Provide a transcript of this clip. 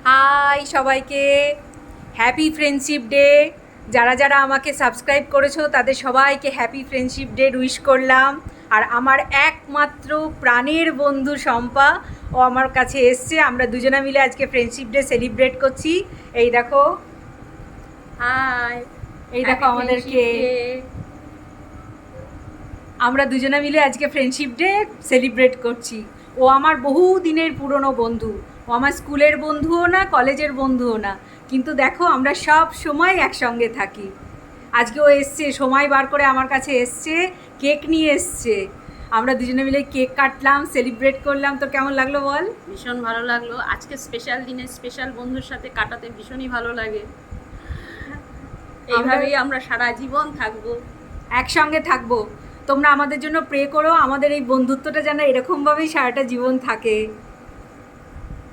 High সবাইকে, happy friendship day. যারা যারা আমাকে সাবস্ক্রাইব করেছো তাদের সবাইকে হ্যাপি ফ্রেন্ডশিপ ডে উইশ করলাম। আর আমার একমাত্র প্রাণের বন্ধু শম্পা, ও আমার কাছে এসছে। আমরা দুজনা মিলে আজকে ফ্রেন্ডশিপ ডে সেলিব্রেট করছি। এই দেখো, হাই, এই দেখো আমাদেরকে। আমরা দুজনা মিলে আজকে ফ্রেন্ডশিপ ডে সেলিব্রেট করছি। ও আমার বহু দিনের পুরনো বন্ধু। ও আমার স্কুলের বন্ধুও না, কলেজের বন্ধুও না, কিন্তু দেখো আমরা সব সময় একসঙ্গে থাকি। আজকে ও এসছে, সময় বার করে আমার কাছে এসছে, কেক নিয়ে এসছে। আমরা দুজনে মিলে কেক কাটলাম, সেলিব্রেট করলাম। তো কেমন লাগলো বল? ভীষণ ভালো লাগলো। আজকে স্পেশাল দিনে স্পেশাল বন্ধুর সাথে কাটাতে ভীষণই ভালো লাগে। এইভাবেই আমরা সারা জীবন থাকবো, একসঙ্গে থাকবো। তোমরা আমাদের জন্য প্রে করো, আমাদের এই বন্ধুত্বটা যেন এরকমভাবেই সারাটা জীবন থাকে।